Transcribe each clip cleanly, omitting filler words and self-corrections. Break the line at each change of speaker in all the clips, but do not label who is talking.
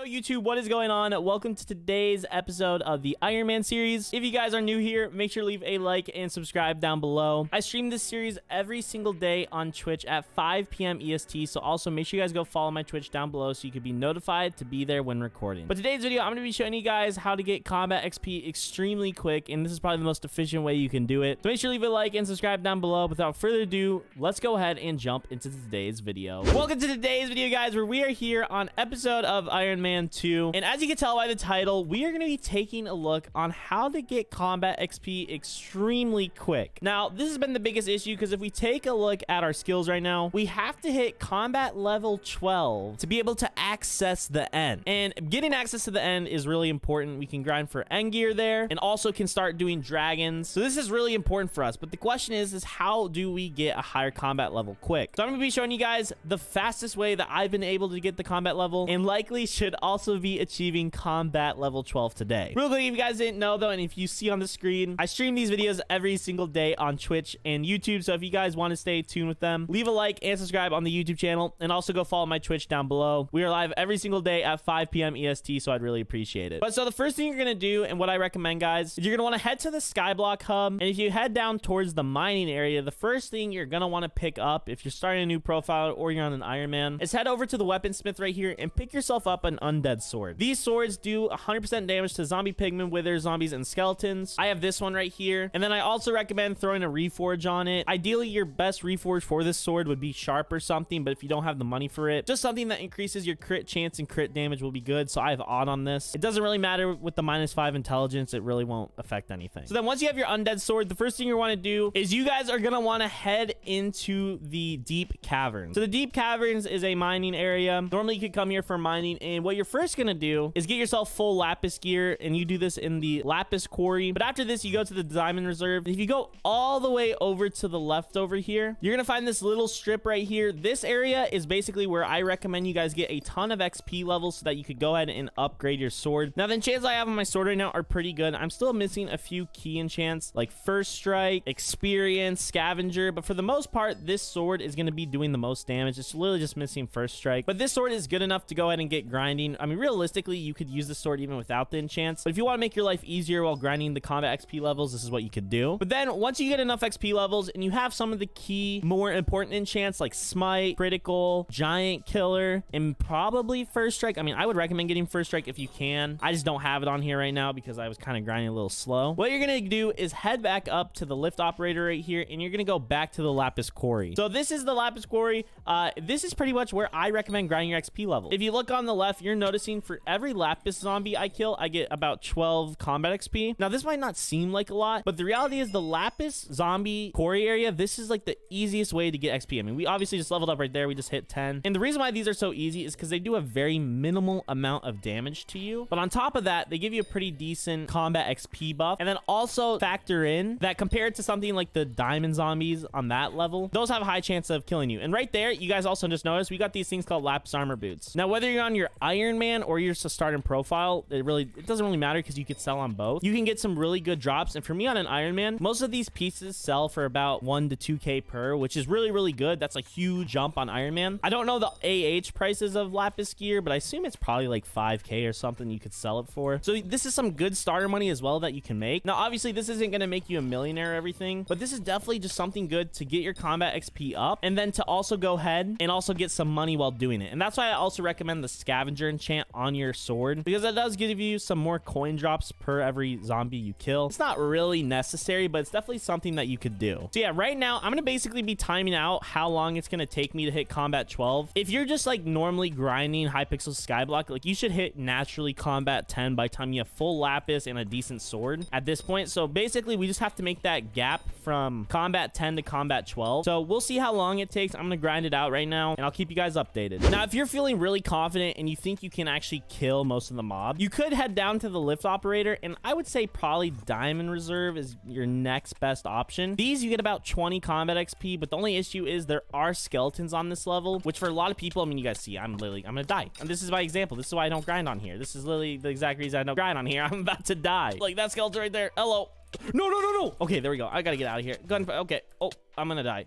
Yo YouTube, what is going on? Welcome to today's episode of the Iron Man series. If you guys are new here, make sure to leave a like and subscribe down below. I stream this series every single day on Twitch at 5 p.m. EST, so also make sure you guys go follow my Twitch down below so you can be notified to be there when recording. But today's video, I'm going to be showing you guys how to get combat XP extremely quick, and this is probably the most efficient way you can do it. So make sure to leave a like and subscribe down below. Without further ado, let's go ahead and jump into today's video. Welcome to today's video, guys, where we are here on episode of Iron Man 2, and as you can tell by the title, we are going to be taking a look on how to get combat XP extremely quick. Now, this has been the biggest issue because if we take a look at our skills right now, we have to hit combat level 12 to be able to access the end, and getting access to the end is really important. We can grind for end gear there and also can start doing dragons, so this is really important for us. But the question is how do we get a higher combat level quick? So I'm going to be showing you guys the fastest way that I've been able to get the combat level, and likely should also be achieving combat level 12 today. Real quick, if you guys didn't know though, and if you see on the screen, I stream these videos every single day on Twitch and YouTube, so if you guys want to stay tuned with them, leave a like and subscribe on the YouTube channel, and also go follow my Twitch down below. We are live every single day at 5 p.m. EST, so I'd really appreciate it. But so the first thing you're gonna do, and what I recommend, guys, is you're gonna want to head to the Skyblock hub, and if you head down towards the mining area, the first thing you're gonna want to pick up if you're starting a new profile or you're on an Iron Man is head over to the weaponsmith right here and pick yourself up an Undead Sword. These swords do 100% damage to zombie pigmen, withers, zombies, and skeletons. I have this one right here, and then I also recommend throwing a reforge on it. Ideally, your best reforge for this sword would be sharp or something, but if you don't have the money for it, just something that increases your crit chance and crit damage will be good. So I have odd on this. It doesn't really matter with the -5 intelligence, it really won't affect anything. So then once you have your Undead Sword, the first thing you want to do is you guys are going to want to head into the Deep Cavern. So the Deep Caverns is a mining area. Normally you could come here for mining, and what you're first going to do is get yourself full Lapis gear, and you do this in the Lapis Quarry. But after this, you go to the Diamond Reserve. If you go all the way over to the left over here, you're going to find this little strip right here. This area is basically where I recommend you guys get a ton of XP levels so that you could go ahead and upgrade your sword. Now, the enchants I have on my sword right now are pretty good. I'm still missing a few key enchants like First Strike, Experience, Scavenger, but for the most part, this sword is going to be doing the most damage. It's literally just missing First Strike, but this sword is good enough to go ahead and get grinding. I mean, realistically, you could use the sword even without the enchants, but if you want to make your life easier while grinding the combat XP levels, this is what you could do. But then once you get enough XP levels and you have some of the key more important enchants like Smite, Critical, Giant Killer, and probably First Strike, I mean, I would recommend getting First Strike if you can. I just don't have it on here right now because I was kind of grinding a little slow. What you're gonna do is head back up to the lift operator right here, and you're gonna go back to the Lapis Quarry. So this is the Lapis Quarry. This is pretty much where I recommend grinding your XP level. If you look on the left, you're noticing for every Lapis zombie I kill, I get about 12 combat XP. Now, this might not seem like a lot, but the reality is the Lapis zombie quarry area, this is like the easiest way to get XP. I mean, we obviously just leveled up right there. We just hit 10. And the reason why these are so easy is because they do a very minimal amount of damage to you. But on top of that, they give you a pretty decent combat XP buff. And then also factor in that compared to something like the diamond zombies on that level, those have a high chance of killing you. And right there, you guys also just noticed we got these things called Lapis armor boots. Now, whether you're on your Iron Man or you're just a starting profile, it doesn't really matter because you could sell on both. You can get some really good drops. And for me on an Iron Man, most of these pieces sell for about 1 to 2K per, which is really, really good. That's a huge jump on Iron Man. I don't know the AH prices of Lapis gear, but I assume it's probably like 5K or something you could sell it for. So this is some good starter money as well that you can make. Now, obviously, this isn't going to make you a millionaire or everything, but this is definitely just something good to get your combat XP up, and then to also go ahead and also get some money while doing it. And that's why I also recommend the Scavenger enchant on your sword, because it does give you some more coin drops per every zombie you kill. It's not really necessary, but it's definitely something that you could do. So yeah, right now, I'm going to basically be timing out how long it's going to take me to hit combat 12. If you're just like normally grinding Hypixel Skyblock, like you should hit naturally combat 10 by the time you have full Lapis and a decent sword at this point. So basically, we just have to make that gap from combat 10 to combat 12. So we'll see how long it takes. I'm going to grind it out right now, and I'll keep you guys updated. Now, if you're feeling really confident and you think you can actually kill most of the mob, you could head down to the lift operator, and I would say probably Diamond Reserve is your next best option. These, you get about 20 combat XP, but the only issue is there are skeletons on this level, which for a lot of people, I mean, you guys see, I'm gonna die. And this is my example. This is why I don't grind on here. This is literally the exact reason I don't grind on here. I'm about to die. Like that skeleton right there. Hello. No. Okay, there we go. I gotta get out of here. Okay. Oh, I'm gonna die.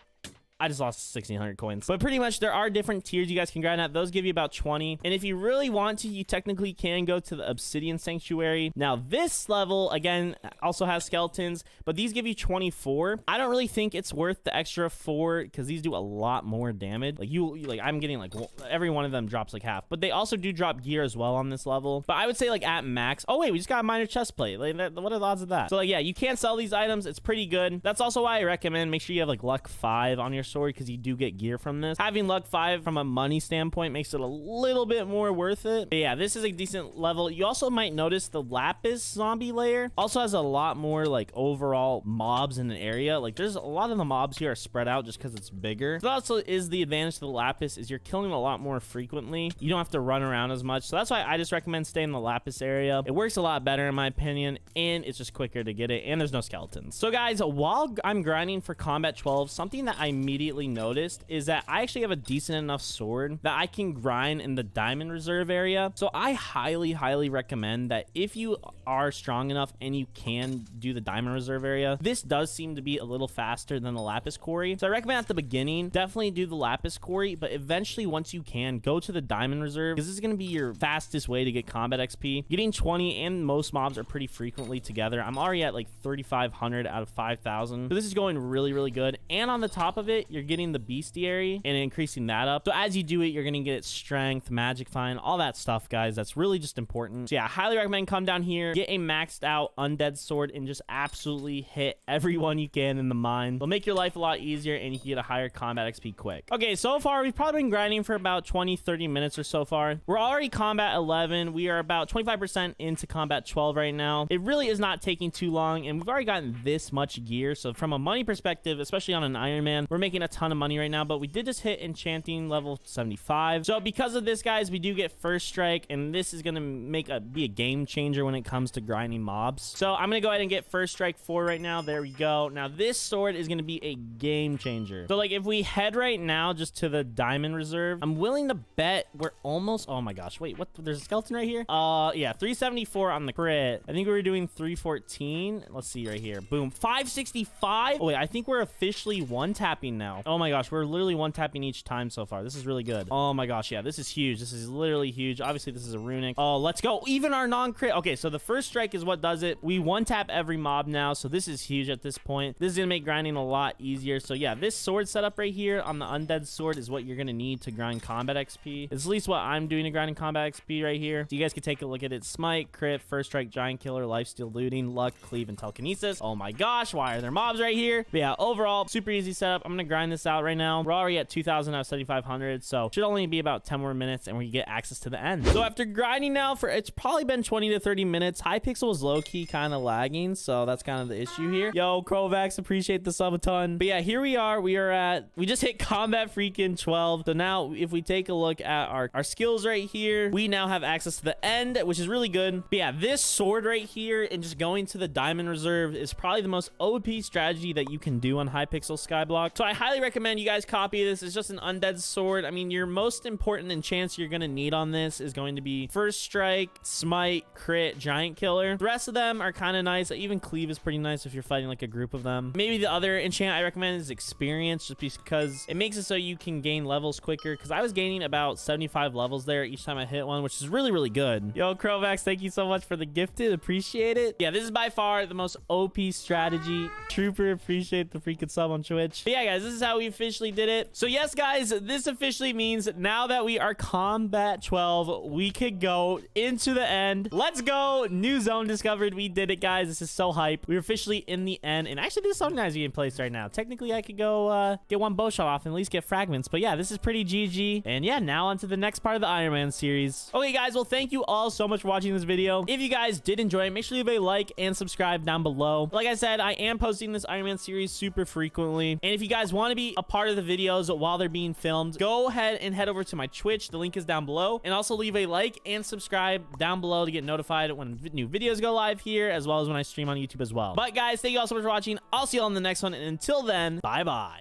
I just lost 1,600 coins. But pretty much there are different tiers you guys can grind at. Those give you about 20. And if you really want to, you technically can go to the Obsidian Sanctuary. Now this level, again, also has skeletons, but these give you 24. I don't really think it's worth the extra 4 because these do a lot more damage. Like I'm getting like every one of them drops like half, but they also do drop gear as well on this level. But I would say like at max. Oh wait, we just got a minor chest plate. Like what are the odds of that? So like yeah, you can't sell these items. It's pretty good. That's also why I recommend make sure you have like luck 5 on your sword because you do get gear from this. Having luck 5 from a money standpoint makes it a little bit more worth it. But yeah, this is a decent level. You also might notice the Lapis zombie layer also has a lot more like overall mobs in the area. Like there's a lot of the mobs here are spread out just because it's bigger. So that also is the advantage to the Lapis is you're killing a lot more frequently. You don't have to run around as much. So that's why I just recommend staying in the Lapis area. It works a lot better in my opinion, and it's just quicker to get it, and there's no skeletons. So guys, while I'm grinding for combat 12, something that I immediately noticed is that I actually have a decent enough sword that I can grind in the diamond reserve area. So I highly recommend that if you are strong enough and you can do the diamond reserve area, this does seem to be a little faster than the Lapis Quarry. So I recommend at the beginning, definitely do the Lapis Quarry, but eventually once you can, go to the diamond reserve because this is going to be your fastest way to get combat XP. Getting 20 and most mobs are pretty frequently together. I'm already at like 3,500 out of 5,000. So this is going really good. And on the top of it, you're getting the bestiary and increasing that up. So as you do it, you're going to get strength, magic find, all that stuff, guys. That's really just important. So yeah, I highly recommend come down here, get a maxed out undead sword, and just absolutely hit everyone you can in the mine. It'll make your life a lot easier, and you can get a higher combat XP quick. Okay, so far we've probably been grinding for about 20-30 minutes or so far. We're already combat 11. We are about 25% into combat 12 right now. It really is not taking too long, and we've already gotten this much gear. So from a money perspective, especially on an Ironman, we're making a ton of money right now. But we did just hit enchanting level 75. So because of this, guys, we do get first strike, and this is gonna be a game changer when it comes to grinding mobs. So I'm gonna go ahead and get first strike 4 right now. There we go. Now this sword is gonna be a game changer. So like if we head right now just to the diamond reserve, I'm willing to bet we're almost, oh my gosh, wait, what, there's a skeleton right here. Yeah, 374 on the crit. I think we were doing 314. Let's see right here. Boom, 565. Oh wait, I think we're officially one-tapping now. Oh my gosh, we're literally one-tapping each time so far. This is really good. Oh my gosh, yeah, this is huge. This is literally huge. Obviously this is a runic. Oh, let's go. Even our non-crit. Okay, so the first strike is what does it. We one-tap every mob now, so this is huge at this point. This is gonna make grinding a lot easier. So yeah, this sword setup right here on the undead sword is what you're gonna need to grind combat XP. It's at least what I'm doing to grinding combat XP right here. So you guys can take a look at it. Smite, crit, first strike, giant killer, lifesteal, looting, luck, cleave, and telekinesis. Oh my gosh, why are there mobs right here? But yeah, overall, super easy setup. I'm gonna grind this out right now. We're already at 2,000 out of 7,500, so should only be about 10 more minutes and we get access to the end. So after grinding now for, it's probably been 20 to 30 minutes. Hypixel was low-key kind of lagging, so that's kind of the issue here. Yo, Krovax, appreciate the sub a ton. But yeah, here we are. We just hit combat freaking 12. So now if we take a look at our skills right here, we now have access to the end, which is really good. But yeah, this sword right here and just going to the diamond reserve is probably the most OP strategy that you can do on Hypixel Skyblock. So I highly recommend you guys copy this. It's just an undead sword. I mean, your most important enchants you're going to need on this is going to be first strike, smite, crit, giant killer. The rest of them are kind of nice. Even cleave is pretty nice if you're fighting like a group of them. Maybe the other enchant I recommend is experience, just because it makes it so you can gain levels quicker, because I was gaining about 75 levels there each time I hit one, which is really good. Yo, Krovax, thank you so much for the gifted. Appreciate it. Yeah, this is by far the most OP strategy. Trooper, appreciate the freaking sub on Twitch. But yeah, guys, this is how we officially did it. So yes, guys, this officially means now that we are combat 12, we could go into the end. Let's go. New zone discovered. We did it, guys. This is so hype. We're officially in the end. And actually, this zone is being placed right now. Technically, I could go get one bow shot off and at least get fragments. But yeah, this is pretty GG. And yeah, now on to the next part of the Ironman series. Okay, guys, well, thank you all so much for watching this video. If you guys did enjoy it, make sure you leave a like and subscribe down below. Like I said, I am posting this Ironman series super frequently. And if you guys want to be a part of the videos while they're being filmed, go ahead and head over to my Twitch. The link is down below. And also leave a like and subscribe down below to get notified when new videos go live here, as well as when I stream on YouTube as well. But guys, thank you all so much for watching. I'll see you all in the next one. And until then, bye-bye.